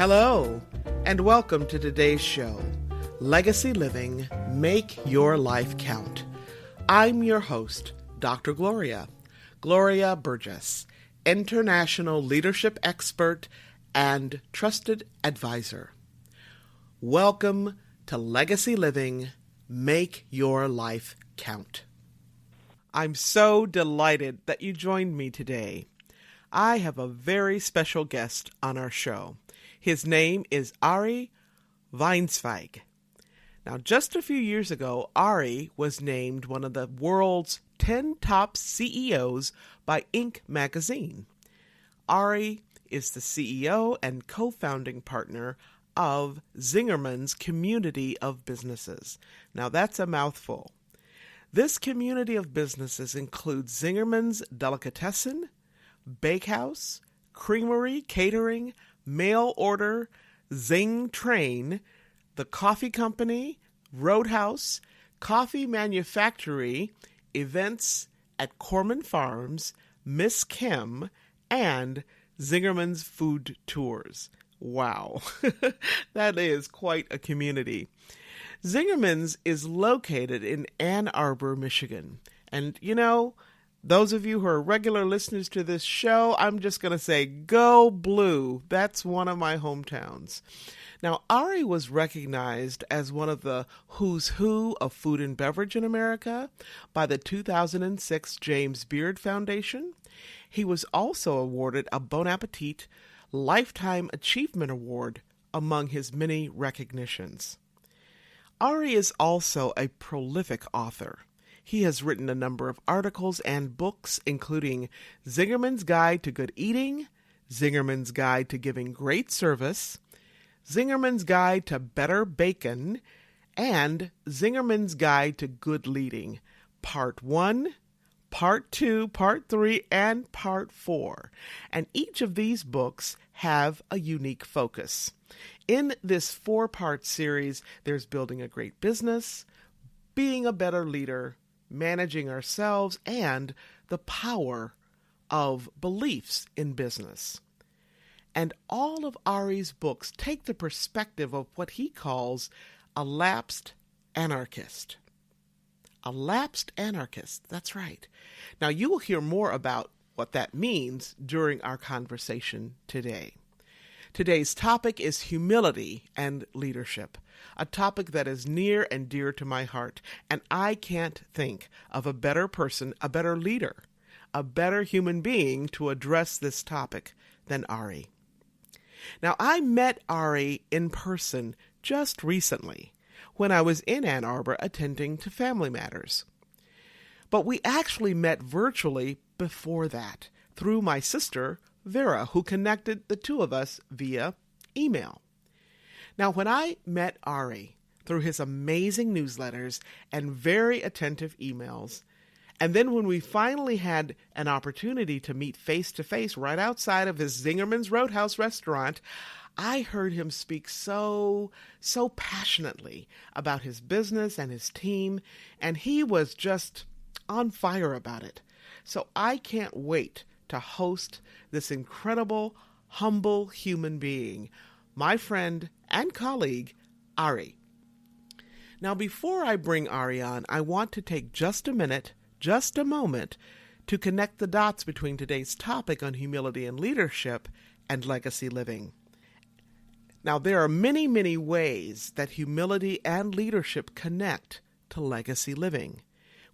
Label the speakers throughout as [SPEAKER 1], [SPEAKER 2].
[SPEAKER 1] Hello, and welcome to today's show, Legacy Living, Make Your Life Count. I'm your host, Dr. Gloria Burgess, international leadership expert and trusted advisor. Welcome to Legacy Living, Make Your Life Count. I'm so delighted that you joined me today. I have a very special guest on our show. His name is Ari Weinzweig. Now, just a few years ago, Ari was named one of the world's 10 top CEOs by Inc. magazine. Ari is the CEO and co-founding partner of Zingerman's Community of Businesses. Now, that's a mouthful. This community of businesses includes Zingerman's Delicatessen, Bakehouse, Creamery, Catering, Mail Order, Zing Train, The Coffee Company, Roadhouse, Coffee Manufactory, Events at Corman Farms, Miss Kim, and Zingerman's Food Tours. Wow, that is quite a community. Zingerman's is located in Ann Arbor, Michigan. And, those of you who are regular listeners to this show, I'm just going to say, go blue. That's one of my hometowns. Now, Ari was recognized as one of the who's who of food and beverage in America by the 2006 James Beard Foundation. He was also awarded a Bon Appetit Lifetime Achievement Award among his many recognitions. Ari is also a prolific author. He has written a number of articles and books, including Zingerman's Guide to Good Eating, Zingerman's Guide to Giving Great Service, Zingerman's Guide to Better Bacon, and Zingerman's Guide to Good Leading, Part 1, Part 2, Part 3, and Part 4. And each of these books have a unique focus. In this 4-part series, there's building a great business, being a better leader, managing ourselves, and the power of beliefs in business. And all of Ari's books take the perspective of what he calls a lapsed anarchist. A lapsed anarchist, that's right. Now, you will hear more about what that means during our conversation today. Today's topic is humility and leadership, a topic that is near and dear to my heart, and I can't think of a better person, a better leader, a better human being to address this topic than Ari. Now, I met Ari in person just recently when I was in Ann Arbor attending to Family Matters. But we actually met virtually before that through my sister, Vera, who connected the two of us via email. Now, when I met Ari through his amazing newsletters and very attentive emails, and then when we finally had an opportunity to meet face-to-face right outside of his Zingerman's Roadhouse restaurant, I heard him speak so passionately about his business and his team, and he was just on fire about it. So I can't wait to host this incredible, humble human being, my friend and colleague, Ari. Now, before I bring Ari on, I want to take just a moment, to connect the dots between today's topic on humility and leadership and legacy living. Now, there are many, many ways that humility and leadership connect to legacy living,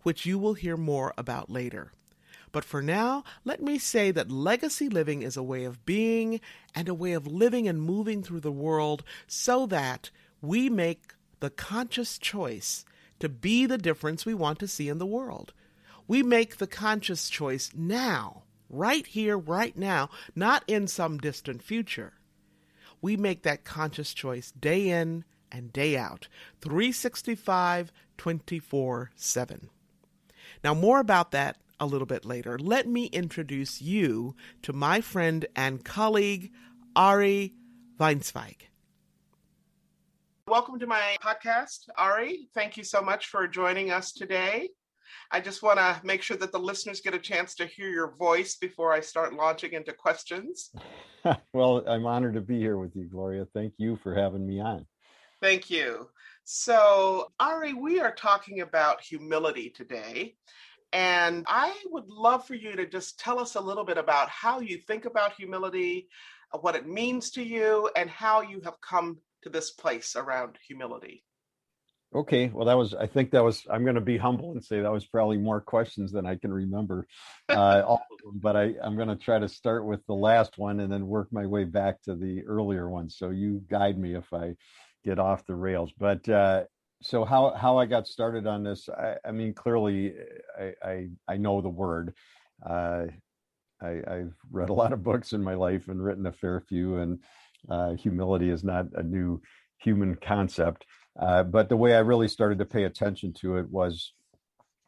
[SPEAKER 1] which you will hear more about later. But for now, let me say that legacy living is a way of being and a way of living and moving through the world so that we make the conscious choice to be the difference we want to see in the world. We make the conscious choice now, right here, right now, not in some distant future. We make that conscious choice day in and day out, 365, 24/7. Now, more about that a little bit later. Let me introduce you to my friend and colleague, Ari Weinzweig. Welcome to my podcast, Ari. Thank you so much for joining us today. I just want to make sure that the listeners get a chance to hear your voice before I start launching into questions.
[SPEAKER 2] Well, I'm honored to be here with you, Gloria. Thank you for having me on.
[SPEAKER 1] Thank you. So, Ari, we are talking about humility today. And I would love for you to just tell us a little bit about how you think about humility, what it means to you, and how you have come to this place around humility.
[SPEAKER 2] Okay, well, I'm going to be humble and say that was probably more questions than I can remember, all of them, but I'm going to try to start with the last one and then work my way back to the earlier one. So you guide me if I get off the rails. But so how I got started on this, I mean, clearly I know the word. I've read a lot of books in my life and written a fair few, and humility is not a new human concept. But the way I really started to pay attention to it was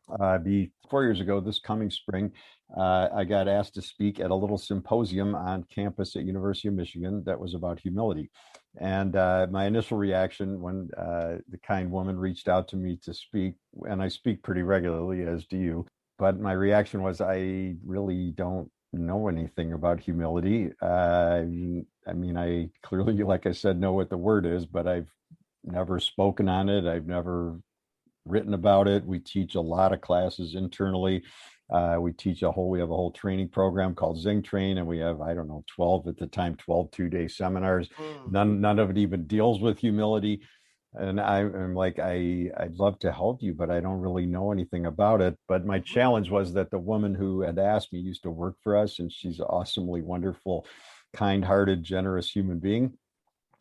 [SPEAKER 2] 4 years ago, this coming spring, I got asked to speak at a little symposium on campus at University of Michigan that was about humility. And my initial reaction when the kind woman reached out to me to speak, and I speak pretty regularly, as do you, but my reaction was, I really don't know anything about humility. I mean, I clearly, like I said, know what the word is, but I've never spoken on it. I've never written about it. We teach a lot of classes internally. We have a whole training program called Zing Train, and we have, I don't know, 12 at the time, 12 two-day seminars. None of it even deals with humility. And I'm like, I'd love to help you, but I don't really know anything about it. But my challenge was that the woman who had asked me used to work for us, and she's an awesomely wonderful, kind-hearted, generous human being.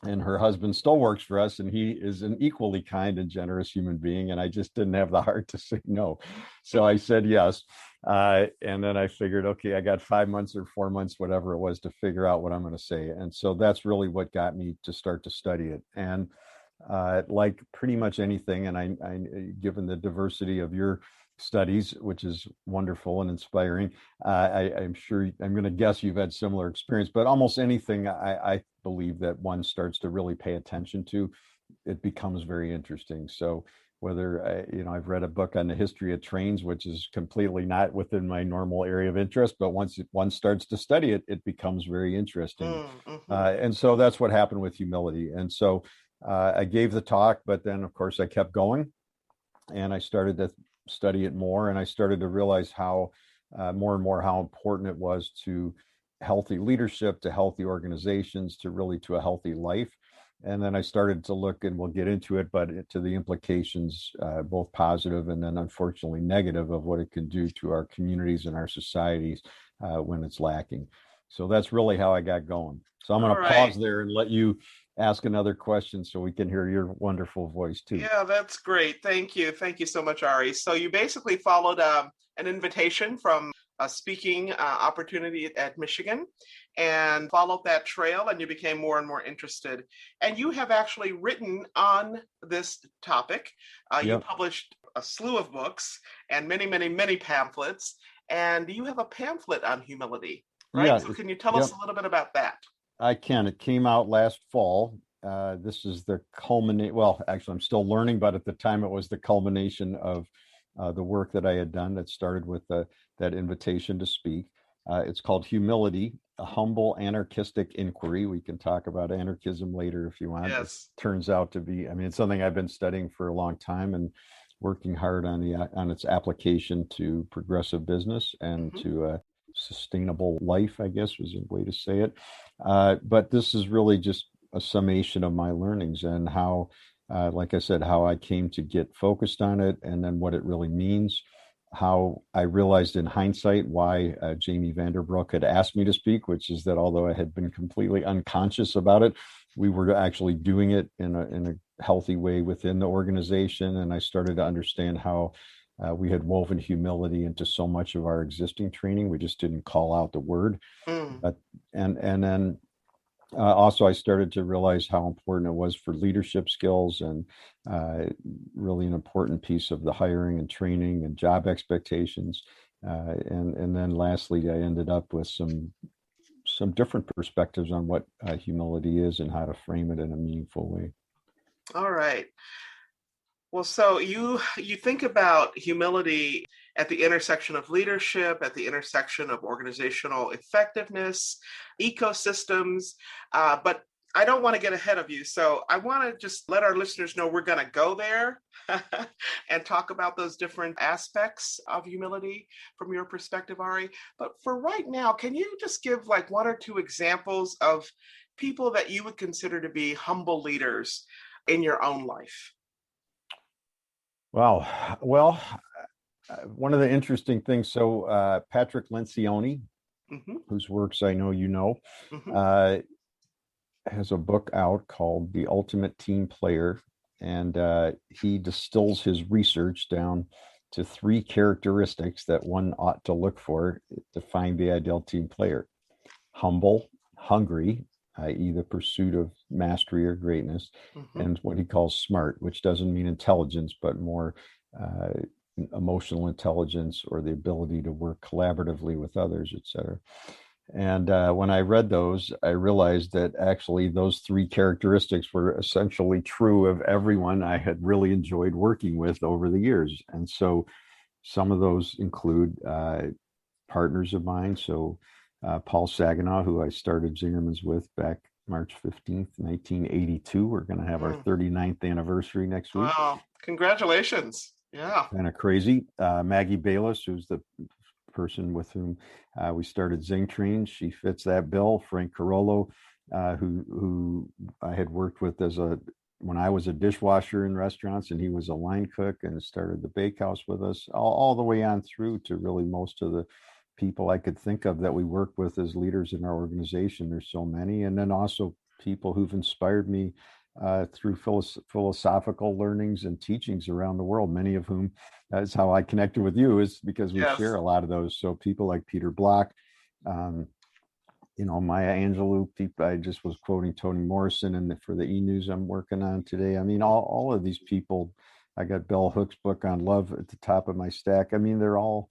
[SPEAKER 2] And her husband still works for us, and he is an equally kind and generous human being. And I just didn't have the heart to say no. So I said yes. And then I figured, okay, I got 5 months or 4 months, whatever it was, to figure out what I'm going to say. And so that's really what got me to start to study it. And like pretty much anything, and I given the diversity of your studies, which is wonderful and inspiring, I'm sure, I'm going to guess you've had similar experience, but almost anything I believe that one starts to really pay attention to, it becomes very interesting. So whether I've read a book on the history of trains, which is completely not within my normal area of interest, but once one starts to study it, it becomes very interesting. And so that's what happened with humility. And so I gave the talk, but then of course I kept going, and I started to study it more, and I started to realize how more and more how important it was to healthy leadership, to healthy organizations, to a healthy life. And then I started to look, and we'll get into it, but to the implications, both positive and then unfortunately negative, of what it can do to our communities and our societies when it's lacking. So that's really how I got going. So I'm going to pause there and let you ask another question so we can hear your wonderful voice too.
[SPEAKER 1] Yeah, that's great. Thank you. Thank you so much, Ari. So you basically followed an invitation from a speaking opportunity at Michigan and followed that trail, and you became more and more interested. And you have actually written on this topic. You published a slew of books and many, many, many pamphlets. And you have a pamphlet on humility, right?
[SPEAKER 2] Yeah.
[SPEAKER 1] So can you tell us a little bit about that?
[SPEAKER 2] I can. It came out last fall. This is the culminate. Well, actually, I'm still learning, but at the time, it was the culmination of the work that I had done that started with that invitation to speak. It's called Humility, a Humble Anarchistic Inquiry. We can talk about anarchism later if you want.
[SPEAKER 1] Yes.
[SPEAKER 2] It turns out to be, I mean, it's something I've been studying for a long time and working hard on its application to progressive business and to sustainable life, I guess was a way to say it. But this is really just a summation of my learnings and how, like I said, how I came to get focused on it, and then what it really means, how I realized in hindsight why Jamie Vanderbroek had asked me to speak, which is that although I had been completely unconscious about it, we were actually doing it in a healthy way within the organization. And I started to understand how we had woven humility into so much of our existing training. We just didn't call out the word. And then also I started to realize how important it was for leadership skills, and really an important piece of the hiring and training and job expectations. And then lastly, I ended up with some different perspectives on what humility is and how to frame it in a meaningful way.
[SPEAKER 1] All right. Well, so you think about humility at the intersection of leadership, at the intersection of organizational effectiveness, ecosystems, but I don't want to get ahead of you. So I want to just let our listeners know we're going to go there and talk about those different aspects of humility from your perspective, Ari. But for right now, can you just give like one or two examples of people that you would consider to be humble leaders in your own life?
[SPEAKER 2] Wow. Well, one of the interesting things, so Patrick Lencioni,
[SPEAKER 1] Hmm.
[SPEAKER 2] whose works I know you know,
[SPEAKER 1] Hmm.
[SPEAKER 2] uh, has a book out called The Ultimate Team Player. And he distills his research down to three characteristics that one ought to look for to find the ideal team player: humble, hungry, i.e., the pursuit of mastery or greatness,
[SPEAKER 1] Hmm.
[SPEAKER 2] and what he calls smart, which doesn't mean intelligence, but more uh, emotional intelligence or the ability to work collaboratively with others, etc. And when I read those, I realized that actually those three characteristics were essentially true of everyone I had really enjoyed working with over the years. And so some of those include partners of mine. So Paul Saginaw, who I started Zingerman's with back March 15th, 1982. We're going to have our
[SPEAKER 1] Mm.
[SPEAKER 2] 39th anniversary next week.
[SPEAKER 1] Wow. Congratulations. Yeah.
[SPEAKER 2] Kind of crazy. Maggie Bayless, who's the person with whom we started Zing Train. She fits that bill. Frank Carollo, who I had worked with when I was a dishwasher in restaurants, and he was a line cook and started the bakehouse with us, all the way on through to really most of the people I could think of that we work with as leaders in our organization. There's so many, and then also people who've inspired me through philosophical learnings and teachings around the world, many of whom that's how I connected with you, is because we share
[SPEAKER 1] Yes.
[SPEAKER 2] a lot of those. So people like Peter Block, um, Maya Angelou, people, I just was quoting Toni Morrison and for the e-news I'm working on today. I mean, all of these people, I got Bell Hook's book on love at the top of my stack. I mean, they're all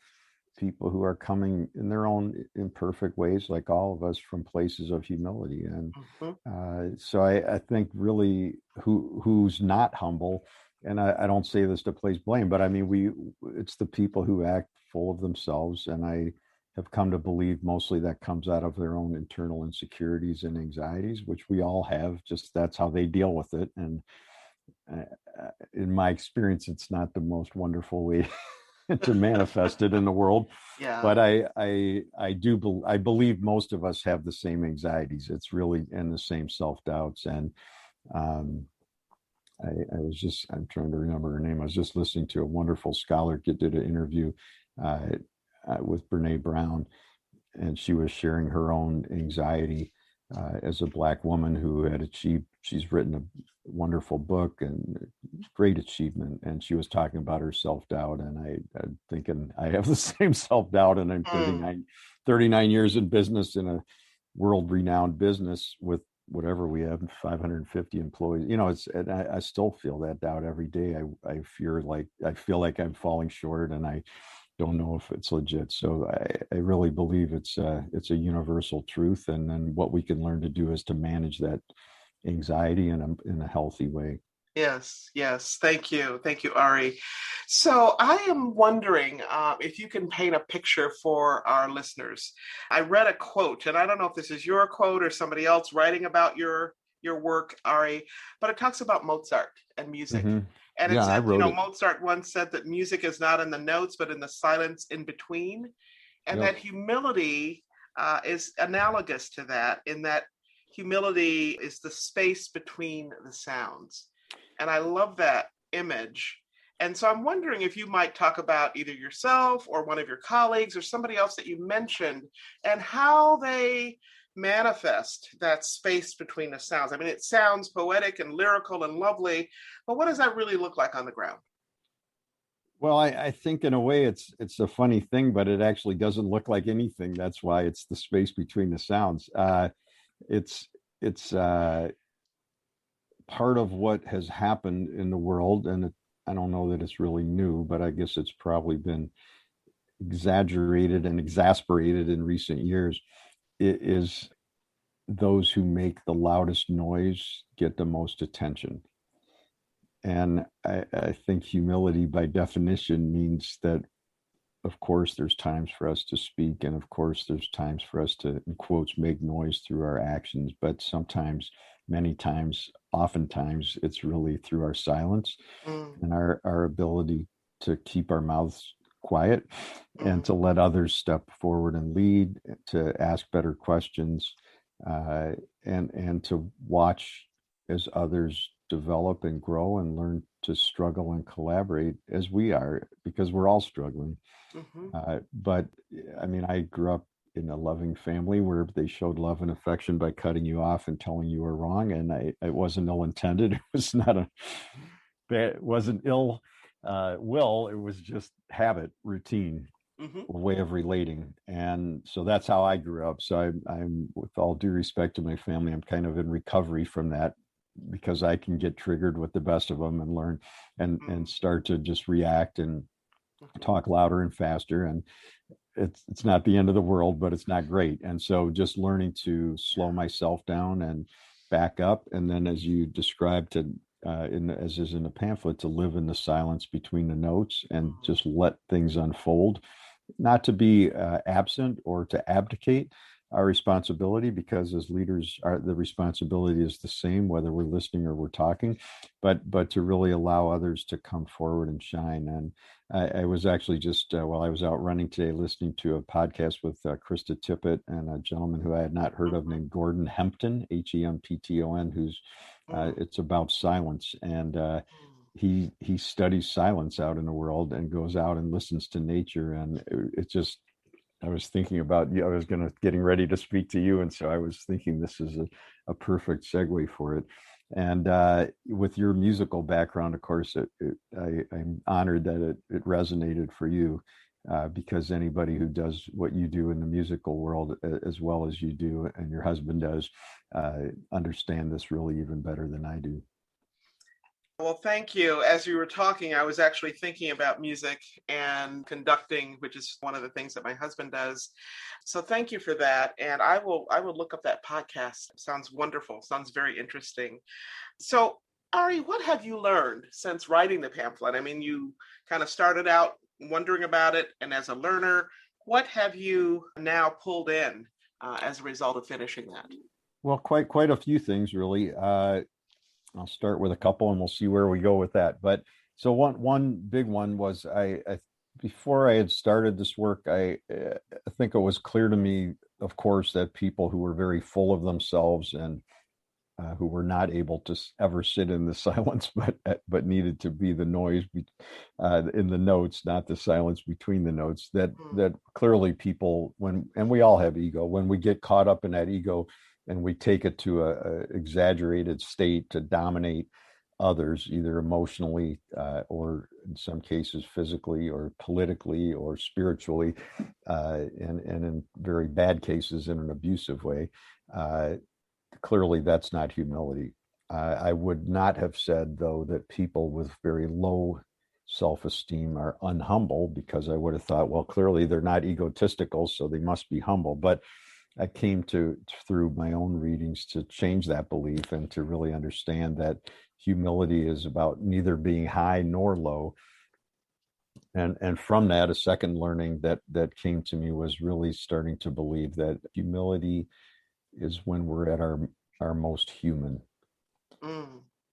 [SPEAKER 2] people who are coming in their own imperfect ways, like all of us, from places of humility. And
[SPEAKER 1] Hmm.
[SPEAKER 2] so I think really who's not humble, and I don't say this to place blame, but I mean, it's the people who act full of themselves. And I have come to believe mostly that comes out of their own internal insecurities and anxieties, which we all have, just that's how they deal with it. And in my experience, it's not the most wonderful way to manifest it in the world.
[SPEAKER 1] Yeah.
[SPEAKER 2] But I believe most of us have the same anxieties. It's really and the same self doubts. And um, I'm trying to remember her name. I was just listening to a wonderful scholar did an interview uh, with Brene Brown, and she was sharing her own anxiety as a Black woman who had achieved. She's written a wonderful book and great achievement, and she was talking about her self-doubt. And I'm thinking I have the same self-doubt, and I'm
[SPEAKER 1] Mm.
[SPEAKER 2] 39 years in business, in a world-renowned business with whatever we have, 550 employees. And I still feel that doubt every day. I feel like I'm falling short, and I don't know if it's legit. So I really believe it's a universal truth, and then what we can learn to do is to manage that anxiety in a healthy way.
[SPEAKER 1] Yes, yes. Thank you, Ari. So I am wondering if you can paint a picture for our listeners. I read a quote, and I don't know if this is your quote or somebody else writing about your work, Ari, but it talks about Mozart and music.
[SPEAKER 2] Hmm.
[SPEAKER 1] And it
[SPEAKER 2] Yeah, I
[SPEAKER 1] said,
[SPEAKER 2] wrote it.
[SPEAKER 1] Mozart once said that music is not in the notes, but in the silence in between, and
[SPEAKER 2] Yep.
[SPEAKER 1] that humility is analogous to that, in that humility is the space between the sounds. And I love that image. And so I'm wondering if you might talk about either yourself or one of your colleagues or somebody else that you mentioned and how they manifest that space between the sounds. I mean, it sounds poetic and lyrical and lovely, but what does that really look like on the ground?
[SPEAKER 2] Well, I think in a way it's a funny thing, but it actually doesn't look like anything. That's why it's the space between the sounds. It's it's part of what has happened in the world, and I don't know that it's really new, but I guess it's probably been exaggerated and exasperated in recent years. It is those who make the loudest noise get the most attention. And I think humility by definition means that, of course, there's times for us to speak, and of course, there's times for us to, in quotes, make noise through our actions. But sometimes, many times, oftentimes, it's really through our silence and our ability to keep our mouths quiet and to let others step forward and lead, to ask better questions, and to watch as others develop and grow and learn to struggle and collaborate as we are, because we're all struggling. But I mean, I grew up in a loving family where they showed love and affection by cutting you off and telling you were wrong. And it wasn't ill intended. It was not it wasn't ill will. It was just habit, routine, a way of relating. And so that's how I grew up. So I'm, with all due respect to my family, I'm kind of in recovery from that, because I can get triggered with the best of them and learn and start to just react and talk louder and faster. And it's not the end of the world, but it's not great. And so just learning to slow myself down and back up. And then, as you described, as is in the pamphlet, to live in the silence between the notes and just let things unfold, not to be absent or to abdicate our responsibility, because as leaders, the responsibility is the same whether we're listening or we're talking, but to really allow others to come forward and shine. And I was actually just while I was out running today, listening to a podcast with Krista Tippett and a gentleman who I had not heard of named Gordon Hempton, Hempton, who's it's about silence. And he studies silence out in the world and goes out and listens to nature. And it just, I was thinking about you. I was getting ready to speak to you, and so I was thinking this is a perfect segue for it. And with your musical background, of course, I'm honored that it resonated for you, because anybody who does what you do in the musical world as well as you do, and your husband does, understand this really even better than I do.
[SPEAKER 1] Well, thank you. As you were talking, I was actually thinking about music and conducting, which is one of the things that my husband does. So thank you for that. And I will look up that podcast. Sounds wonderful. Sounds very interesting. So, Ari, what have you learned since writing the pamphlet? I mean, you kind of started out wondering about it, and as a learner, what have you now pulled in as a result of finishing that?
[SPEAKER 2] Well, quite a few things, really. I'll start with a couple and we'll see where we go with that. But so one big one was I before I had started this work, I think it was clear to me, of course, that people who were very full of themselves and who were not able to ever sit in the silence, but needed to be the noise in the notes, not the silence between the notes. That clearly people, and we all have ego, when we get caught up in that ego and we take it to a exaggerated state to dominate others, either emotionally or in some cases physically or politically or spiritually, and in very bad cases in an abusive way. Clearly, that's not humility. I would not have said, though, that people with very low self-esteem are unhumble, because I would have thought, well, clearly they're not egotistical, so they must be humble. But I came to, through my own readings, to change that belief and to really understand that humility is about neither being high nor low. And from that, a second learning that came to me was really starting to believe that humility is when we're at our most human,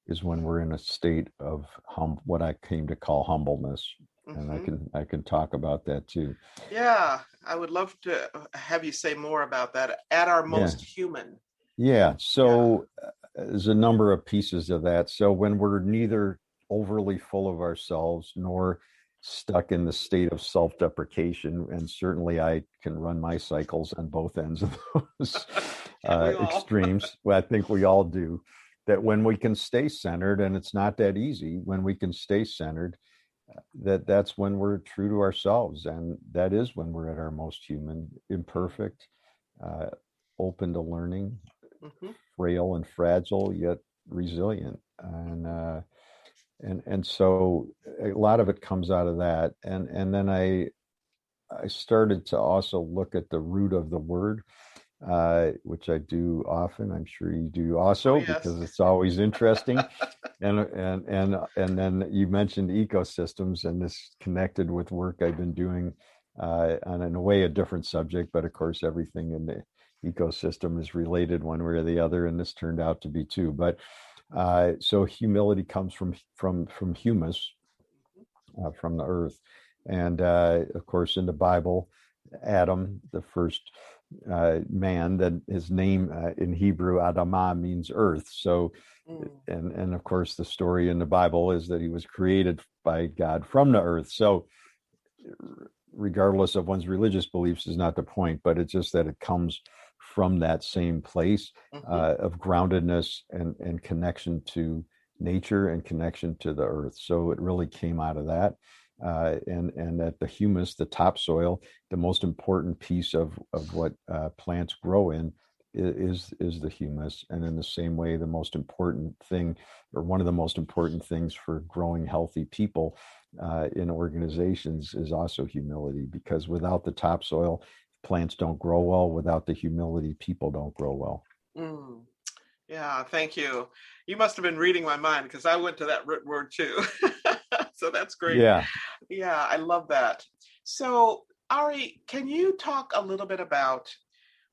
[SPEAKER 2] is when we're in a state of what I came to call humbleness. And I can talk about that too.
[SPEAKER 1] Yeah, I would love to have you say more about that. At our most human.
[SPEAKER 2] Yeah. So there's a number of pieces of that. So when we're neither overly full of ourselves nor stuck in the state of self-deprecation, and certainly I can run my cycles on both ends of those extremes. Well, I think we all do. That when we can stay centered, and it's not that easy, when we can stay centered, that's when we're true to ourselves, and that is when we're at our most human, imperfect, open to learning, frail and fragile, yet resilient. And so a lot of it comes out of that. And then I started to also look at the root of the word. which I do often. I'm sure you do
[SPEAKER 1] Oh,
[SPEAKER 2] also,
[SPEAKER 1] yes.
[SPEAKER 2] because it's always interesting. And then you mentioned ecosystems, and this connected with work I've been doing on, in a way, a different subject, but of course everything in the ecosystem is related one way or the other, and this turned out to be too. But so humility comes from humus, from the earth, and of course in the Bible, Adam, the first man, that his name in Hebrew, Adamah, means earth. So,
[SPEAKER 1] Mm.
[SPEAKER 2] and of course, the story in the Bible is that he was created by God from the earth. So, regardless of one's religious beliefs, is not the point, but it's just that it comes from that same place of groundedness and connection to nature and connection to the earth. So it really came out of that. And that the humus, the topsoil, the most important piece of what plants grow in is the humus. And in the same way, the most important thing, or one of the most important things for growing healthy people in organizations, is also humility, because without the topsoil, plants don't grow well. Without the humility, people don't grow well.
[SPEAKER 1] Mm. Yeah, thank you. You must have been reading my mind because I went to that root word too. So that's great.
[SPEAKER 2] Yeah.
[SPEAKER 1] Yeah, I love that. So, Ari, can you talk a little bit about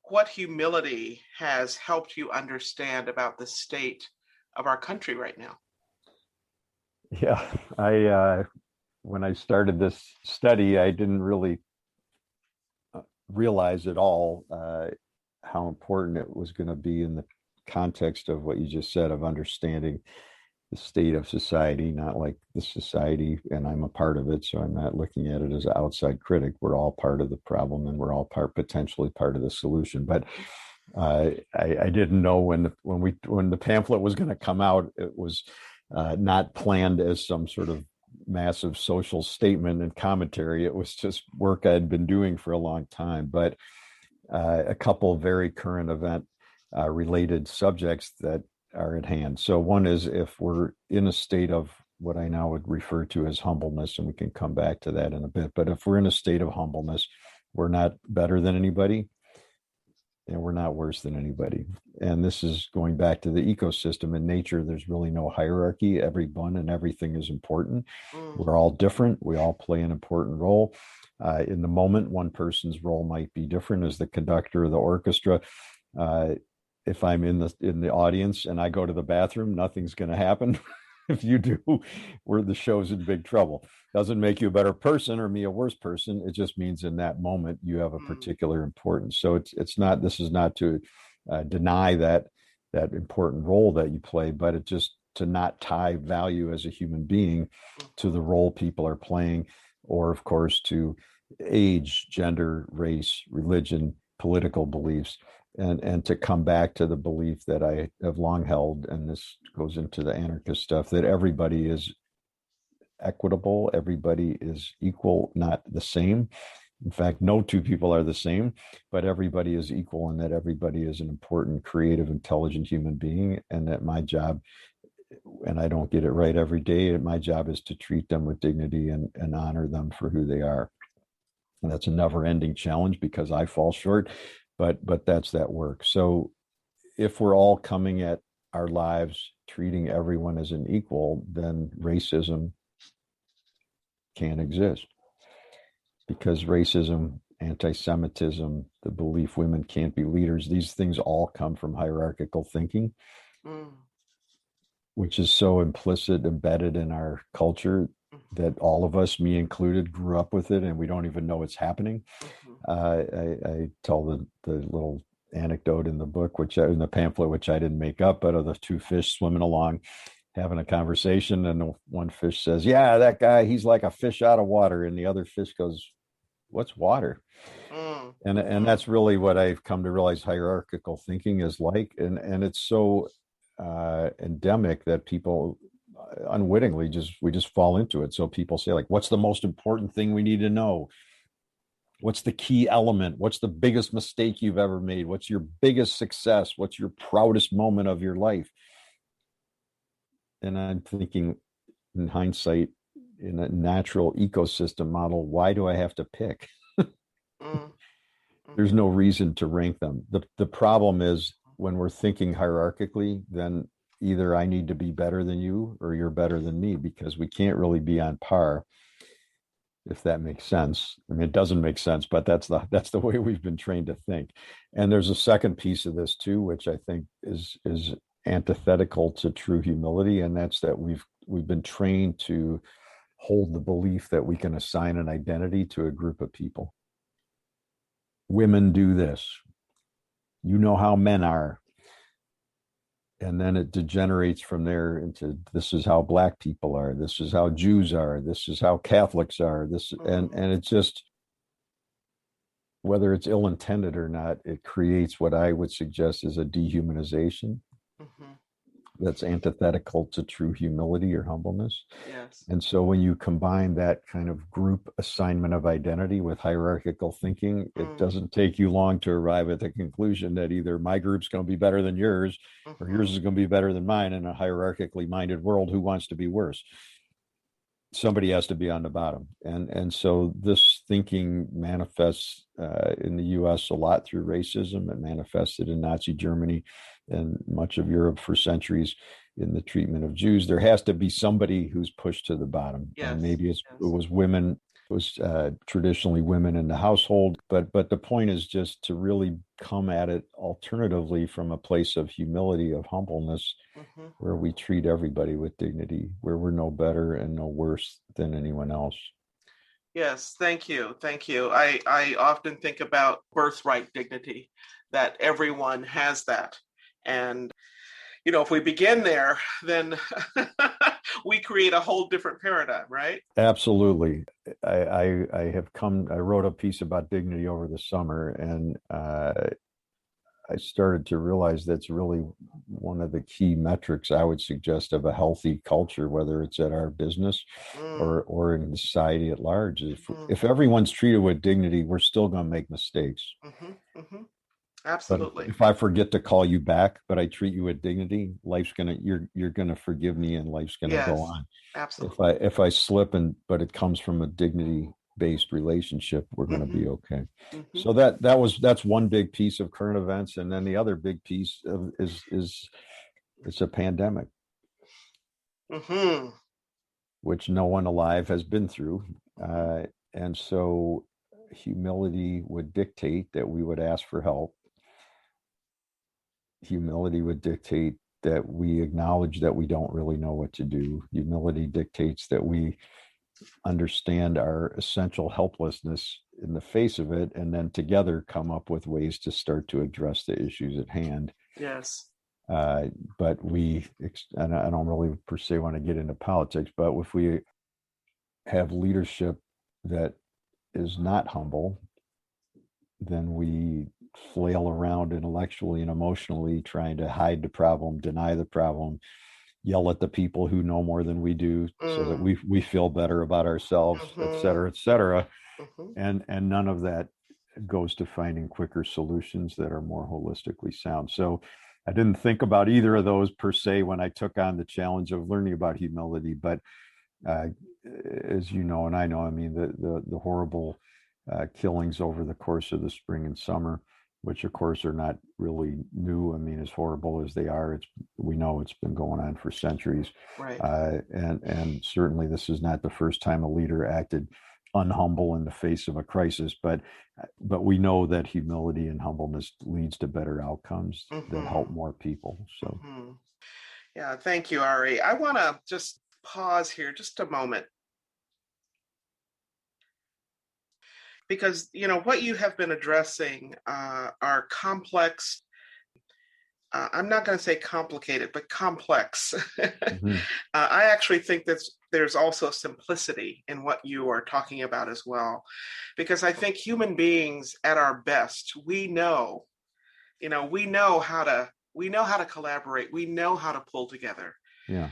[SPEAKER 1] what humility has helped you understand about the state of our country right now?
[SPEAKER 2] Yeah. I when I started this study, I didn't really realize at all how important it was going to be in the context of what you just said, of understanding the state of society, not like the society, and I'm a part of it, so I'm not looking at it as an outside critic. We're all part of the problem, and we're all potentially part of the solution. But I didn't know when the pamphlet was going to come out, it was not planned as some sort of massive social statement and commentary. It was just work I'd been doing for a long time. But a couple of very current event related subjects that are at hand. So one is, if we're in a state of what I now would refer to as humbleness, and we can come back to that in a bit, but if we're in a state of humbleness, we're not better than anybody, and we're not worse than anybody. And this is going back to the ecosystem. In nature, there's really no hierarchy. Everyone and everything is important.
[SPEAKER 1] Mm.
[SPEAKER 2] We're all different. We all play an important role. In the moment, one person's role might be different as the conductor of the orchestra. If I'm in the audience and I go to the bathroom, nothing's going to happen. If you do, the show's in big trouble. Doesn't make you a better person or me a worse person. It just means in that moment you have a particular importance. So it's not. This is not to deny that important role that you play, but it just to not tie value as a human being to the role people are playing, or of course to age, gender, race, religion, political beliefs. And to come back to the belief that I have long held, and this goes into the anarchist stuff, that everybody is equitable, everybody is equal, not the same. In fact, no two people are the same, but everybody is equal, and that everybody is an important, creative, intelligent human being, and that my job, and I don't get it right every day, my job is to treat them with dignity and honor them for who they are. And that's a never-ending challenge because I fall short. But that's that work. So if we're all coming at our lives treating everyone as an equal, then racism can't exist, because racism, anti-Semitism, the belief women can't be leaders, these things all come from hierarchical thinking, which is so implicit, embedded in our culture, that all of us, me included, grew up with it, and we don't even know it's happening. I tell the little anecdote in the book, in the pamphlet, which I didn't make up, but of the two fish swimming along, having a conversation, and the one fish says, "Yeah, that guy, he's like a fish out of water," and the other fish goes, "What's water?" And that's really what I've come to realize hierarchical thinking is like, and it's so endemic that people unwittingly we just fall into it. So people say, like, what's the most important thing we need to know? What's the key element? What's the biggest mistake you've ever made? What's your biggest success? What's your proudest moment of your life? And I'm thinking, in hindsight, in a natural ecosystem model, why do I have to pick? There's no reason to rank them. The problem is when we're thinking hierarchically, then either I need to be better than you or you're better than me, because we can't really be on par, if that makes sense. I mean, it doesn't make sense, but that's the way we've been trained to think. And there's a second piece of this too, which I think is antithetical to true humility, and that's that we've been trained to hold the belief that we can assign an identity to a group of people. Women do this. You know how men are. And then it degenerates from there into, this is how Black people are. This is how Jews are. This is how Catholics are. And it's just, whether it's ill-intended or not, it creates what I would suggest is a dehumanization that's antithetical to true humility or humbleness.
[SPEAKER 1] Yes.
[SPEAKER 2] And so when you combine that kind of group assignment of identity with hierarchical thinking, it doesn't take you long to arrive at the conclusion that either my group's going to be better than yours, or yours is going to be better than mine. In a hierarchically minded world, who wants to be worse? Somebody has to be on the bottom. And so this thinking manifests in the US a lot through racism. It manifested in Nazi Germany and much of Europe for centuries in the treatment of Jews. There has to be somebody who's pushed to the bottom.
[SPEAKER 1] Yes.
[SPEAKER 2] And maybe it was women. It was traditionally women in the household. But the point is just to really come at it alternatively from a place of humility, of humbleness, where we treat everybody with dignity, where we're no better and no worse than anyone else.
[SPEAKER 1] Yes, thank you. Thank you. I often think about birthright dignity, that everyone has that. And, if we begin there, then we create a whole different paradigm, right?
[SPEAKER 2] Absolutely. I wrote a piece about dignity over the summer, and I started to realize that's really one of the key metrics I would suggest of a healthy culture, whether it's at our business or in society at large. If everyone's treated with dignity, we're still going to make mistakes.
[SPEAKER 1] Absolutely.
[SPEAKER 2] But if I forget to call you back, but I treat you with dignity, you're gonna forgive me, and life's gonna go on.
[SPEAKER 1] Absolutely.
[SPEAKER 2] If I slip, but it comes from a dignity-based relationship, we're gonna be okay. So that's one big piece of current events, and then the other big piece is it's a pandemic, which no one alive has been through, and so humility would dictate that we would ask for help. Humility would dictate that we acknowledge that we don't really know what to do. Humility dictates that we understand our essential helplessness in the face of it, and then together come up with ways to start to address the issues at hand.
[SPEAKER 1] Yes.
[SPEAKER 2] But and I don't really per se want to get into politics, but if we have leadership that is not humble, then we flail around intellectually and emotionally trying to hide the problem, deny the problem, yell at the people who know more than we do so that we feel better about ourselves, et cetera, et cetera. And none of that goes to finding quicker solutions that are more holistically sound. So I didn't think about either of those per se when I took on the challenge of learning about humility, but as you know, and I know, I mean, the horrible killings over the course of the spring and summer, which of course are not really new. I mean, as horrible as they are, we know it's been going on for centuries.
[SPEAKER 1] Right.
[SPEAKER 2] And certainly this is not the first time a leader acted unhumble in the face of a crisis, but we know that humility and humbleness leads to better outcomes that help more people. So
[SPEAKER 1] yeah, thank you, Ari. I want to just pause here just a moment, because what you have been addressing are complex. I'm not going to say complicated, but complex. I actually think that there's also simplicity in what you are talking about as well, because I think human beings at our best, we know how to collaborate. We know how to pull together.
[SPEAKER 2] Yeah.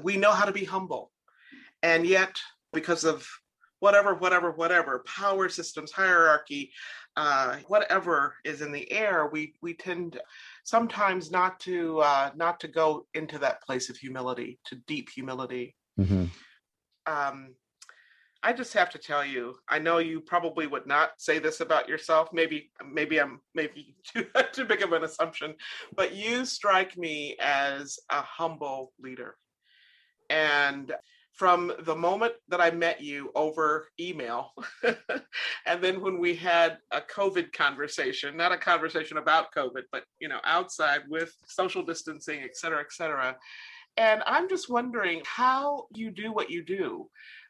[SPEAKER 1] We know how to be humble, and yet because of whatever power systems, hierarchy, whatever is in the air, we tend sometimes not to go into that place of humility, to deep humility. I just have to tell you, I know you probably would not say this about yourself. Maybe too big of an assumption, but you strike me as a humble leader. And from the moment that I met you over email, and then when we had a COVID conversation, not a conversation about COVID, but outside with social distancing, et cetera, et cetera. And I'm just wondering how you do what you do,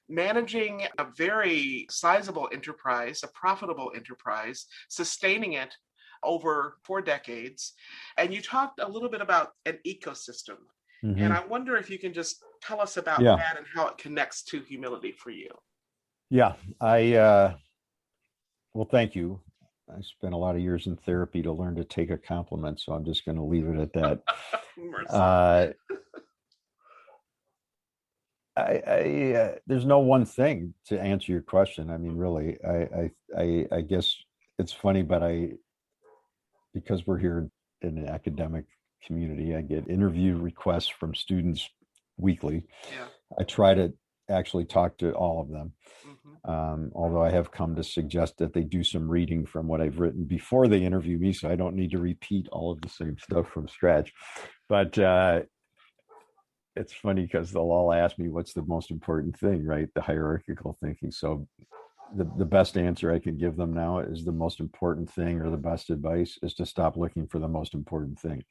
[SPEAKER 1] managing a very sizable enterprise, a profitable enterprise, sustaining it over 4 decades. And you talked a little bit about an ecosystem. And I wonder if you can just tell us about that and how it connects to humility for you.
[SPEAKER 2] Yeah, well, thank you. I spent a lot of years in therapy to learn to take a compliment, so I'm just going to leave it at that. There's no one thing to answer your question. I mean, really, I guess it's funny, but because we're here in an academic community, I get interview requests from students weekly.
[SPEAKER 1] Yeah.
[SPEAKER 2] I try to actually talk to all of them. Although I have come to suggest that they do some reading from what I've written before they interview me, so I don't need to repeat all of the same stuff from scratch. But it's funny because they'll all ask me what's the most important thing, right? The hierarchical thinking. So the best answer I can give them now is the most important thing, or the best advice is to stop looking for the most important thing.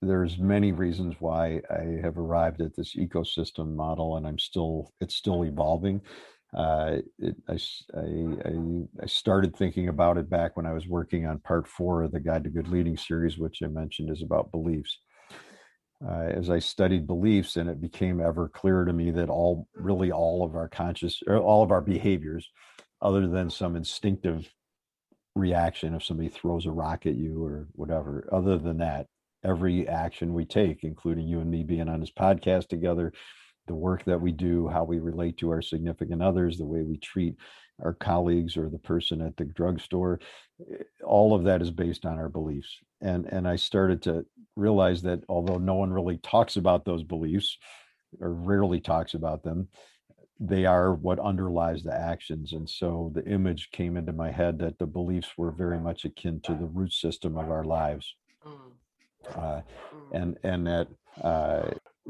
[SPEAKER 2] There's many reasons why I have arrived at this ecosystem model, and it's still evolving. I started thinking about it back when I was working on part 4 of the Guide to Good Leading series, which I mentioned is about beliefs. As I studied beliefs, and it became ever clearer to me that all of our behaviors, other than some instinctive reaction if somebody throws a rock at you or whatever, other than that, every action we take, including you and me being on this podcast together, the work that we do, how we relate to our significant others, the way we treat our colleagues or the person at the drugstore, all of that is based on our beliefs. And I started to realize that although no one really talks about those beliefs, or rarely talks about them, they are what underlies the actions. And so the image came into my head that the beliefs were very much akin to the root system of our lives. And that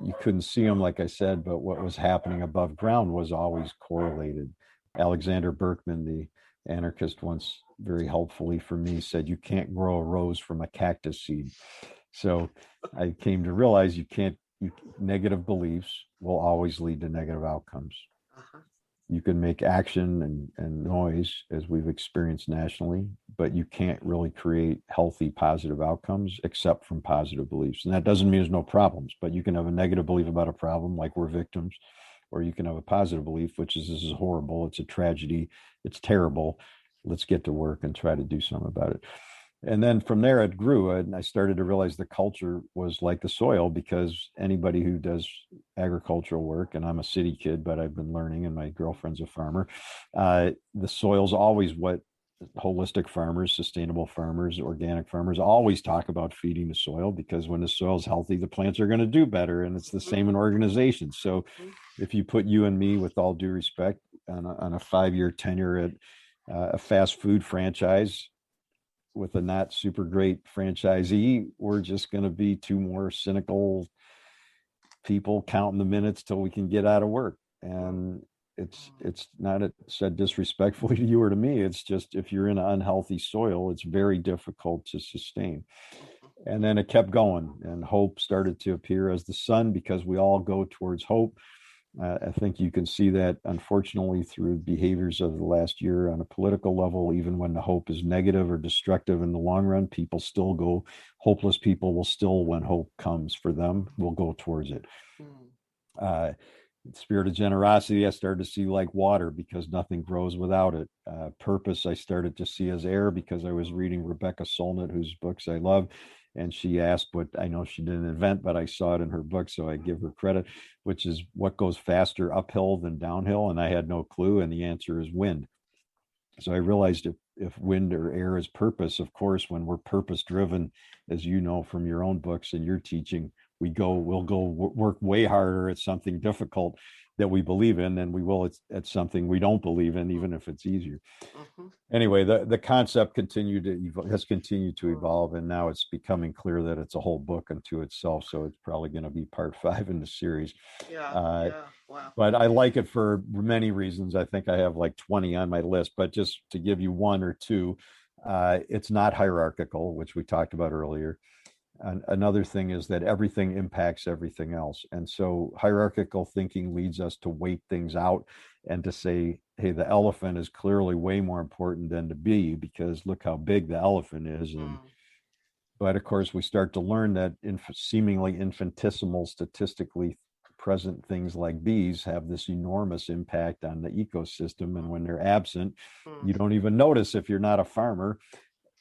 [SPEAKER 2] you couldn't see them, like I said, but what was happening above ground was always correlated. Alexander Berkman, the anarchist, once very helpfully for me said, you can't grow a rose from a cactus seed. So I came to realize negative beliefs will always lead to negative outcomes. You can make action and noise, as we've experienced nationally, but you can't really create healthy, positive outcomes except from positive beliefs. And that doesn't mean there's no problems, but you can have a negative belief about a problem, like we're victims, or you can have a positive belief, which is, this is horrible, it's a tragedy, it's terrible, let's get to work and try to do something about it. And then from there it grew, and I started to realize the culture was like the soil, because anybody who does agricultural work, and I'm a city kid, but I've been learning, and my girlfriend's a farmer, the soil's always what holistic farmers, sustainable farmers, organic farmers always talk about: feeding the soil, because when the soil's healthy, the plants are going to do better. And it's the same in organizations. So if you put you and me, with all due respect, on a 5-year tenure at a fast food franchise with a not super great franchisee, we're just going to be 2 more cynical people counting the minutes till we can get out of work. And it's not said disrespectfully to you or to me. It's just, if you're in an unhealthy soil, it's very difficult to sustain. And then it kept going, and hope started to appear as the sun, because we all go towards hope. I think you can see that, unfortunately, through behaviors of the last year on a political level. Even when the hope is negative or destructive in the long run, people still go, hopeless people will still, when hope comes for them, will go towards it. Spirit of generosity, I started to see like water, because nothing grows without it. Purpose, I started to see as air, because I was reading Rebecca Solnit, whose books I love. And she asked what I know she didn't invent, but I saw it in her book, so I give her credit, which is what goes faster uphill than downhill. And I had no clue. And the answer is wind. So I realized if wind or air is purpose, of course, when we're purpose driven, as you know from your own books and your teaching, we'll go work way harder at something difficult that we believe in than we will at something we don't believe in, even if it's easier. Mm-hmm. Anyway, the concept has continued to evolve, and now it's becoming clear that it's a whole book unto itself. So it's probably going to be part 5 in the series.
[SPEAKER 1] Wow.
[SPEAKER 2] But I like it for many reasons. I think I have like 20 on my list, but just to give you one or two, it's not hierarchical, which we talked about earlier. Another thing is that everything impacts everything else. And so hierarchical thinking leads us to wait things out and to say, hey, the elephant is clearly way more important than the bee, because look how big the elephant is. But of course, we start to learn that seemingly infinitesimal, statistically present things like bees have this enormous impact on the ecosystem. And when they're absent, you don't even notice if you're not a farmer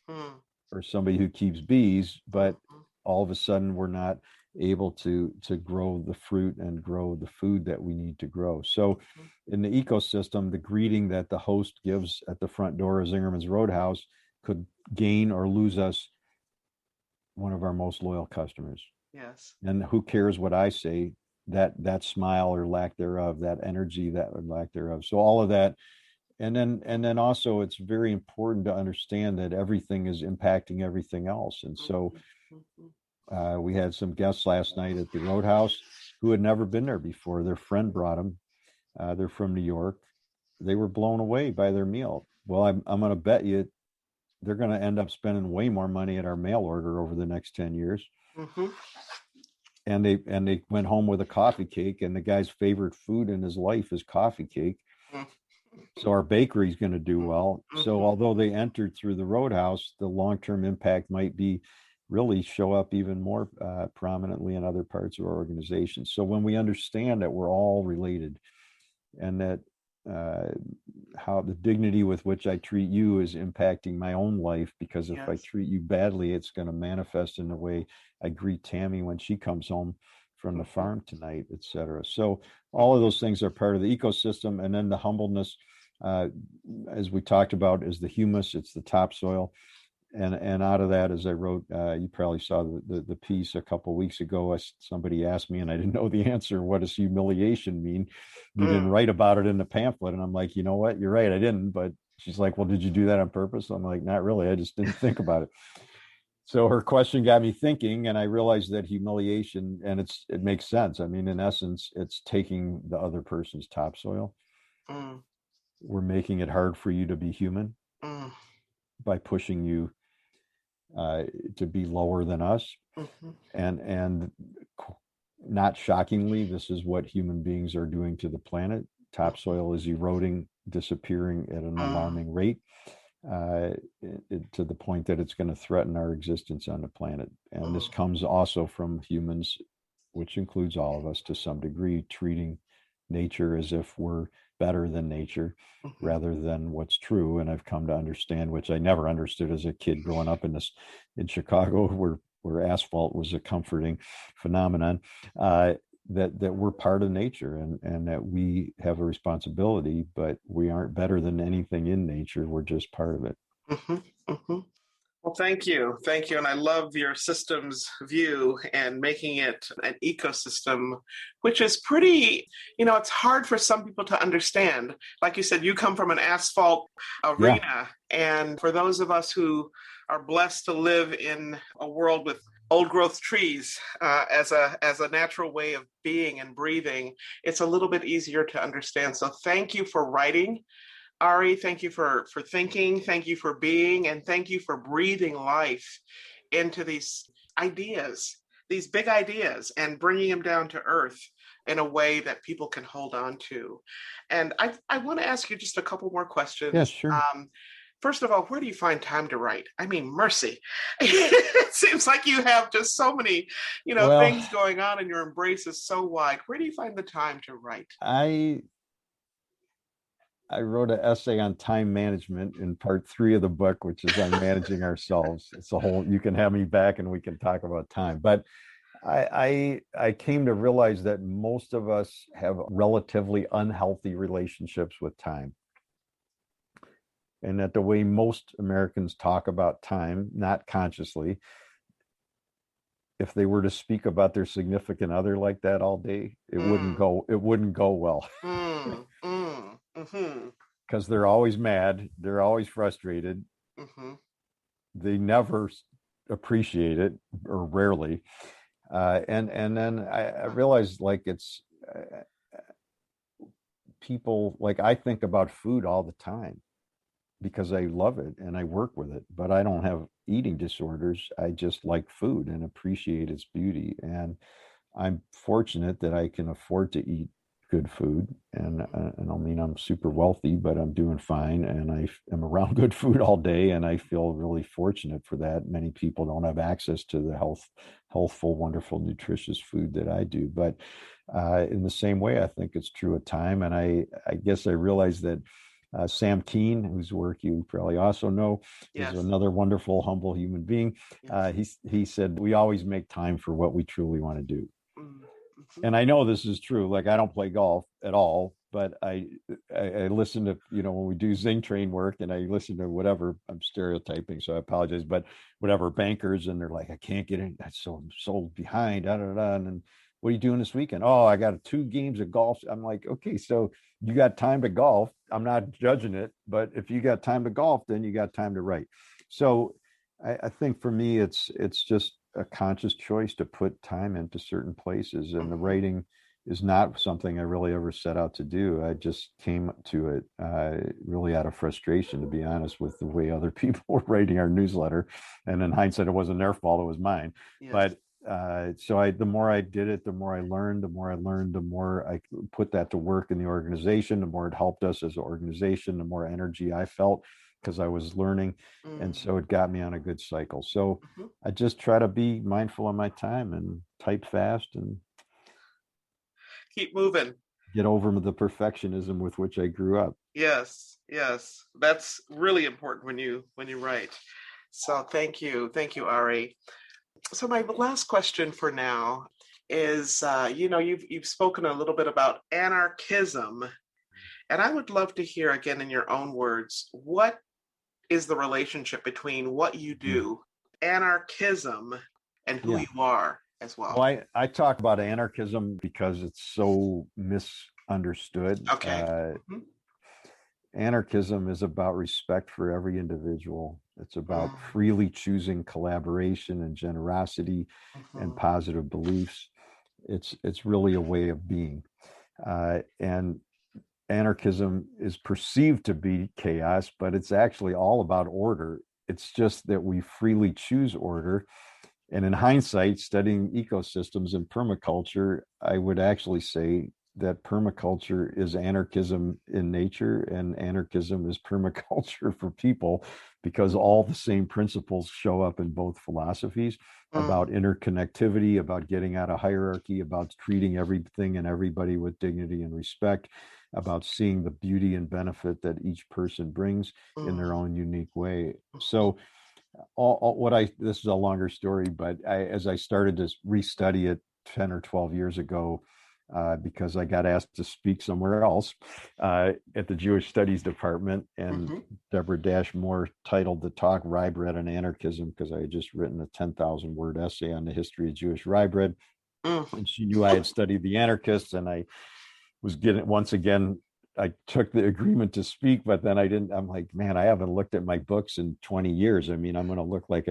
[SPEAKER 2] or somebody who keeps bees, but all of a sudden we're not able to grow the fruit and grow the food that we need to grow. So in the ecosystem, the greeting that the host gives at the front door of Zingerman's Roadhouse could gain or lose us one of our most loyal customers.
[SPEAKER 1] Yes.
[SPEAKER 2] And who cares what I say, that smile or lack thereof, that energy, that or lack thereof. So all of that. And then also it's very important to understand that everything is impacting everything else. And so we had some guests last night at the Roadhouse who had never been there before. Their friend brought them. They're from New York. They were blown away by their meal. Well, I'm going to bet you they're going to end up spending way more money at our mail order over the next 10 years. And they went home with a coffee cake, and the guy's favorite food in his life is coffee cake. So our bakery is going to do well. So although they entered through the Roadhouse, the long-term impact might be really show up even more prominently in other parts of our organization. So when we understand that we're all related, and that how the dignity with which I treat you is impacting my own life, because if I treat you badly, it's going to manifest in the way I greet Tammy when she comes home from the farm tonight, etc. So all of those things are part of the ecosystem. And then the humbleness, as we talked about, is the humus. It's the topsoil. And out of that, as I wrote, you probably saw the piece a couple of weeks ago. Somebody asked me, and I didn't know the answer. What does humiliation mean? You didn't write about it in the pamphlet. And I'm like, you know what? You're right, I didn't. But she's like, well, did you do that on purpose? I'm like, not really. I just didn't think about it. So her question got me thinking, and I realized that humiliation, and it makes sense. I mean, in essence, it's taking the other person's topsoil. We're making it hard for you to be human by pushing you to be lower than us. And not shockingly, this is what human beings are doing to the planet. Topsoil is eroding, disappearing at an alarming rate, to the point that it's going to threaten our existence on the planet. And this comes also from humans, which includes all of us to some degree, treating nature as if we're better than nature rather than what's true. And I've come to understand, which I never understood as a kid growing up in Chicago, where asphalt was a comforting phenomenon, that we're part of nature, and that we have a responsibility, but we aren't better than anything in nature. We're just part of it.
[SPEAKER 1] Well, thank you. And I love your systems view and making it an ecosystem, which is pretty, it's hard for some people to understand. Like you said, you come from an asphalt arena. Yeah. And for those of us who are blessed to live in a world with old growth trees as a natural way of being and breathing, it's a little bit easier to understand. So thank you for writing. Ari, thank you for thinking, thank you for being, and thank you for breathing life into these ideas, these big ideas, and bringing them down to earth in a way that people can hold on to. And I want to ask you just a couple more questions.
[SPEAKER 2] Yeah, sure.
[SPEAKER 1] First of all, where do you find time to write? I mean, mercy. It seems like you have just so many, things going on, and your embrace is so wide. Where do you find the time to write?
[SPEAKER 2] I wrote an essay on time management in part 3 of the book, which is on managing ourselves. It's a whole, you can have me back and we can talk about time. But I came to realize that most of us have relatively unhealthy relationships with time. And that the way most Americans talk about time, not consciously, if they were to speak about their significant other like that all day, it wouldn't go well. Because they're always mad, they're always frustrated, they never appreciate it, or rarely. And then I realized, like, it's people, like, I think about food all the time because I love it and I work with it, but I don't have eating disorders. I just like food and appreciate its beauty. And I'm fortunate that I can afford to eat good food. And I don't mean I'm super wealthy, but I'm doing fine. And I am around good food all day. And I feel really fortunate for that. Many people don't have access to the healthful, wonderful, nutritious food that I do. But in the same way, I think it's true at time. And I guess I realized that Sam Keen, whose work you probably also know, is another wonderful, humble human being. He said, we always make time for what we truly want to do. And I know this is true. Like, I don't play golf at all, but I listen to, when we do Zing Train work, and I listen to whatever, I'm stereotyping, so I apologize, but whatever, bankers, and they're like, I can't get in. I'm so behind. And then, what are you doing this weekend? Oh, I got 2 games of golf. I'm like, okay, so you got time to golf. I'm not judging it, but if you got time to golf, then you got time to write. So I think for me, it's just a conscious choice to put time into certain places. And the writing is not something I really ever set out to do. I just came to it really out of frustration, to be honest, with the way other people were writing our newsletter. And in hindsight, it wasn't their fault, it was mine. But so the more I did it, the more I learned, the more I put that to work in the organization, the more it helped us as an organization, the more energy I felt because I was learning. And so it got me on a good cycle. So I just try to be mindful of my time and type fast and
[SPEAKER 1] keep moving.
[SPEAKER 2] Get over the perfectionism with which I grew up.
[SPEAKER 1] Yes. That's really important when you write. So thank you, Ari. So my last question for now is, you've spoken a little bit about anarchism, and I would love to hear, again, in your own words, what is the relationship between what you do, anarchism, and who you are as well?
[SPEAKER 2] Well, I talk about anarchism because it's so misunderstood.
[SPEAKER 1] Okay.
[SPEAKER 2] Anarchism is about respect for every individual. It's about freely choosing collaboration and generosity and positive beliefs. It's really a way of being. And anarchism is perceived to be chaos, but it's actually all about order. It's just that we freely choose order. And in hindsight, studying ecosystems and permaculture, I would actually say that permaculture is anarchism in nature, and anarchism is permaculture for people, because all the same principles show up in both philosophies about interconnectivity, about getting out of hierarchy, about treating everything and everybody with dignity and respect, about seeing the beauty and benefit that each person brings in their own unique way. So this is a longer story, but as I started to restudy it 10 or 12 years ago, because I got asked to speak somewhere else at the Jewish Studies Department, and Deborah Dash Moore titled the talk Rye Bread and Anarchism, because I had just written a 10,000 word essay on the history of Jewish rye bread. And she knew I had studied the anarchists, and I was getting, once again, I took the agreement to speak, but then I didn't. I'm like, man, I haven't looked at my books in 20 years. I mean, I'm going to look like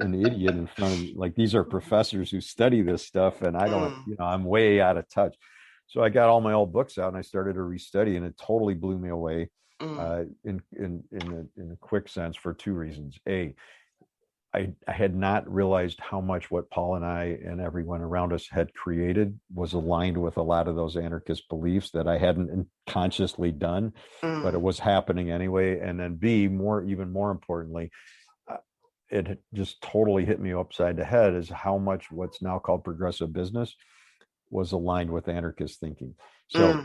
[SPEAKER 2] an idiot in front of, like, these are professors who study this stuff, and I don't, I'm way out of touch. So I got all my old books out and I started to restudy, and it totally blew me away in a quick sense, for 2 reasons. I had not realized how much what Paul and I and everyone around us had created was aligned with a lot of those anarchist beliefs that I hadn't consciously done, but it was happening anyway. And then B, even more importantly, it just totally hit me upside the head, is how much what's now called progressive business was aligned with anarchist thinking. So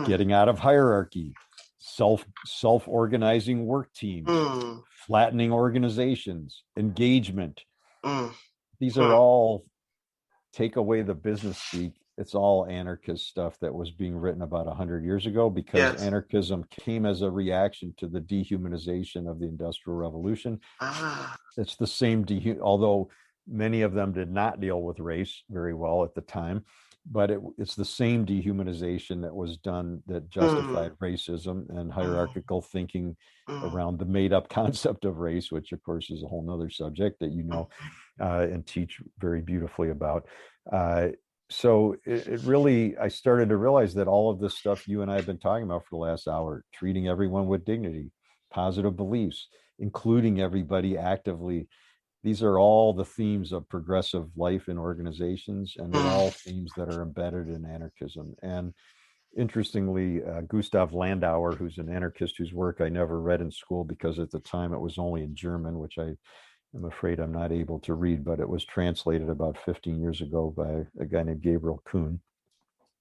[SPEAKER 2] getting out of hierarchy, self-organizing work teams, flattening organizations, engagement. These are all, take away the business speak, it's all anarchist stuff that was being written about 100 years ago, because anarchism came as a reaction to the dehumanization of the Industrial Revolution. It's the same, although Many of them did not deal with race very well at the time, but it's the same dehumanization that was done that justified racism and hierarchical thinking around the made-up concept of race, which of course is a whole nother subject that and teach very beautifully about. So it really, I started to realize that all of this stuff you and I have been talking about for the last hour, treating everyone with dignity, positive beliefs, including everybody actively, these are all the themes of progressive life in organizations, and they're all themes that are embedded in anarchism. And interestingly, Gustav Landauer, who's an anarchist whose work I never read in school because at the time it was only in German, which I'm afraid I'm not able to read, but it was translated about 15 years ago by a guy named Gabriel Kuhn,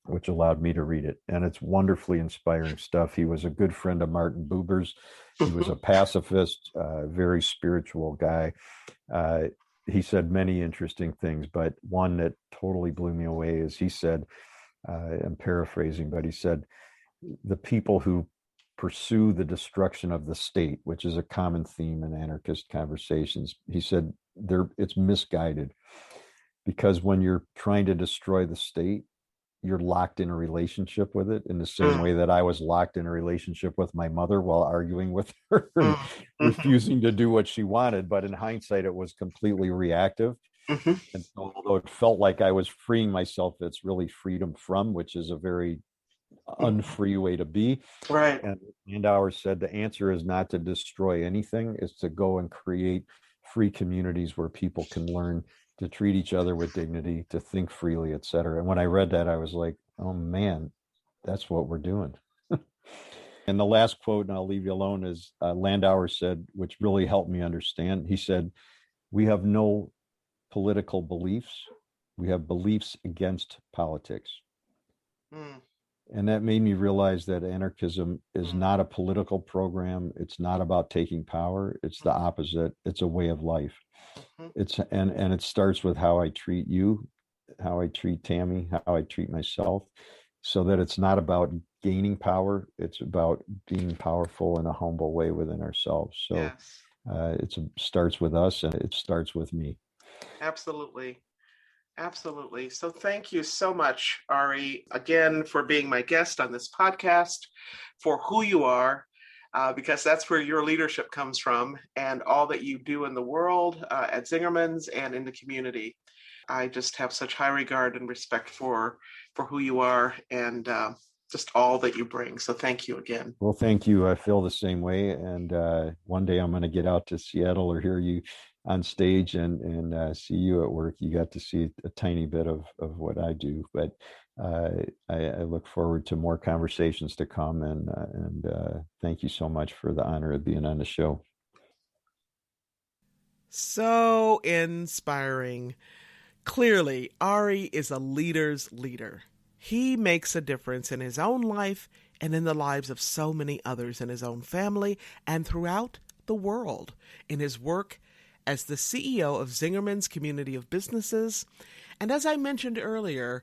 [SPEAKER 2] which allowed me to read it. And it's wonderfully inspiring stuff. He was a good friend of Martin Buber's. He was a pacifist, very spiritual guy. He said many interesting things, but one that totally blew me away is he said, I'm paraphrasing, but he said, the people who pursue the destruction of the state, which is a common theme in anarchist conversations, he said, it's misguided, because when you're trying to destroy the state, you're locked in a relationship with it in the same way that I was locked in a relationship with my mother while arguing with her and refusing to do what she wanted. But in hindsight, it was completely reactive. And so, although it felt like I was freeing myself, it's really freedom from, which is a very unfree way to be.
[SPEAKER 1] Right.
[SPEAKER 2] And Landauer said the answer is not to destroy anything, it's to go and create free communities where people can learn to treat each other with dignity, to think freely, et cetera. And when I read that, I was like, oh man, that's what we're doing. And the last quote, and I'll leave you alone, is Landauer said, which really helped me understand. He said, we have no political beliefs. We have beliefs against politics. And that made me realize that anarchism is not a political program. It's not about taking power. It's the opposite. It's a way of life. And it starts with how I treat you, how I treat Tammy, how I treat myself, so that it's not about gaining power. It's about being powerful in a humble way within ourselves. So yes. It starts with us, and it starts with me.
[SPEAKER 1] Absolutely. Absolutely. So thank you so much, Ari, again, for being my guest on this podcast, for who you are, because that's where your leadership comes from, and all that you do in the world, at Zingerman's and in the community. I just have such high regard and respect for who you are, and just all that you bring. So thank you again.
[SPEAKER 2] Well, thank you. I feel the same way. And one day I'm going to get out to Seattle or hear you on stage and see you at work. You got to see a tiny bit of what I do, but I look forward to more conversations to come. And thank you so much for the honor of being on the show.
[SPEAKER 1] So inspiring. Clearly, Ari is a leader's leader. He makes a difference in his own life and in the lives of so many others in his own family and throughout the world in his work as the CEO of Zingerman's Community of Businesses. And as I mentioned earlier,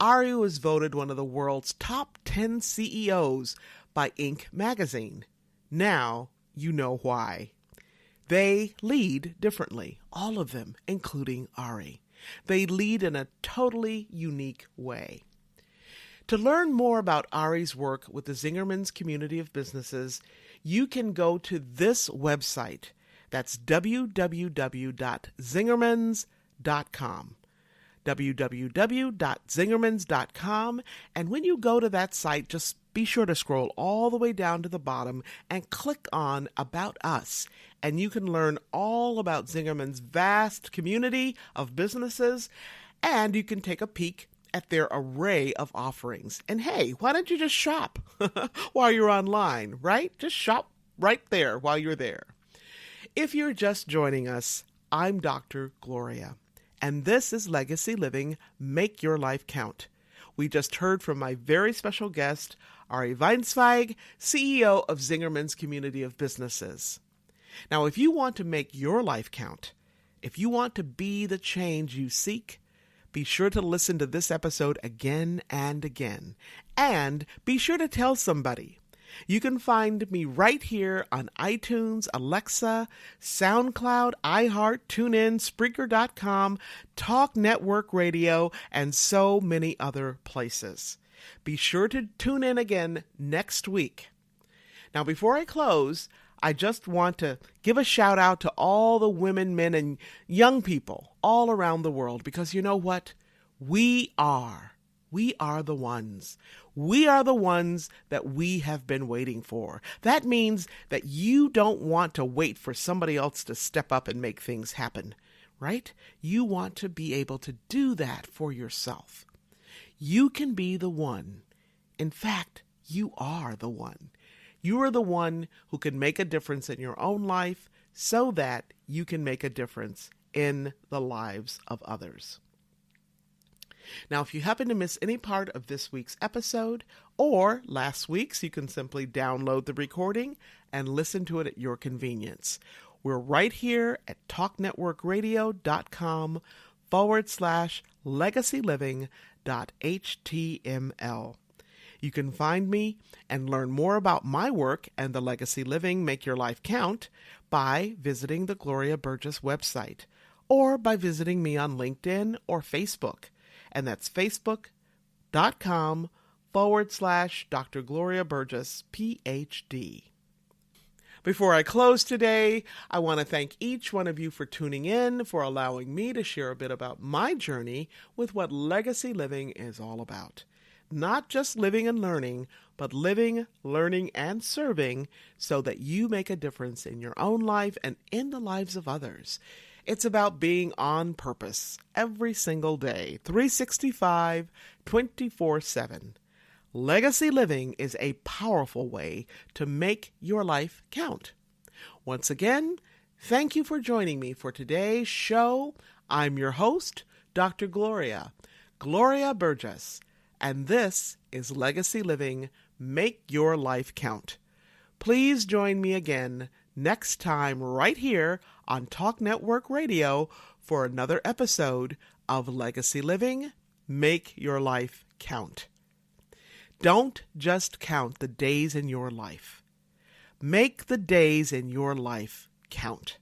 [SPEAKER 1] Ari was voted one of the world's top 10 CEOs by Inc. magazine. Now you know why. They lead differently, all of them, including Ari. They lead in a totally unique way. To learn more about Ari's work with the Zingerman's Community of Businesses, you can go to this website. That's www.zingermans.com. www.zingermans.com. And when you go to that site, just be sure to scroll all the way down to the bottom and click on About Us. And you can learn all about Zingerman's vast community of businesses, and you can take a peek at their array of offerings. And hey, why don't you just shop while you're online, right? Just shop right there while you're there. If you're just joining us, I'm Dr. Gloria, and this is Legacy Living, Make Your Life Count. We just heard from my very special guest, Ari Weinzweig, CEO of Zingerman's Community of Businesses. Now, if you want to make your life count, if you want to be the change you seek, be sure to listen to this episode again and again. And be sure to tell somebody. You can find me right here on iTunes, Alexa, SoundCloud, iHeart, TuneIn, Spreaker.com, Talk Network Radio, and so many other places. Be sure to tune in again next week. Now, before I close, I just want to give a shout out to all the women, men, and young people all around the world, because you know what? We are the ones. We are the ones that we have been waiting for. That means that you don't want to wait for somebody else to step up and make things happen, right? You want to be able to do that for yourself. You can be the one. In fact, you are the one. You are the one who can make a difference in your own life so that you can make a difference in the lives of others. Now, if you happen to miss any part of this week's episode or last week's, you can simply download the recording and listen to it at your convenience. We're right here at talknetworkradio.com/legacyliving.html. You can find me and learn more about my work and the Legacy Living Make Your Life Count by visiting the Gloria Burgess website or by visiting me on LinkedIn or Facebook. And that's facebook.com/Dr. Gloria Burgess, PhD. Before I close today, I want to thank each one of you for tuning in, for allowing me to share a bit about my journey with what legacy living is all about. Not just living and learning, but living, learning, and serving so that you make a difference in your own life and in the lives of others. It's about being on purpose every single day, 365, 24/7. Legacy living is a powerful way to make your life count. Once again, thank you for joining me for today's show. I'm your host, Dr. Gloria Burgess, and this is Legacy Living Make Your Life Count. Please join me again next time right here on Talk Network Radio for another episode of Legacy Living Make Your Life Count. Don't just count the days in your life. Make the days in your life count.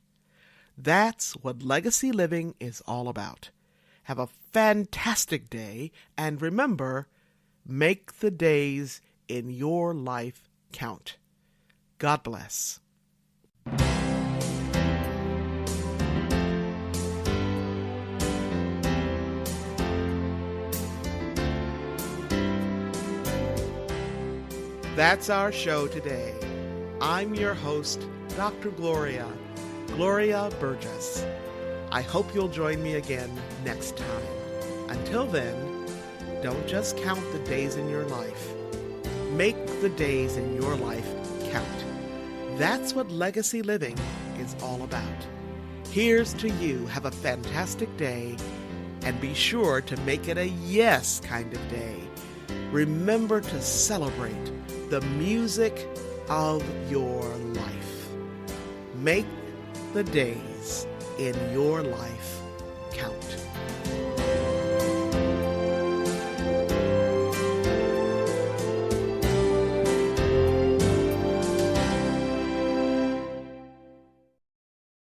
[SPEAKER 1] That's what legacy living is all about. Have a fantastic day, and remember, make the days in your life count. God bless. That's our show today. I'm your host, Dr. Gloria Burgess. I hope you'll join me again next time. Until then, don't just count the days in your life. Make the days in your life count. That's what legacy living is all about. Here's to you. Have a fantastic day, and be sure to make it a yes kind of day. Remember to celebrate the music of your life. Make the days in your life count.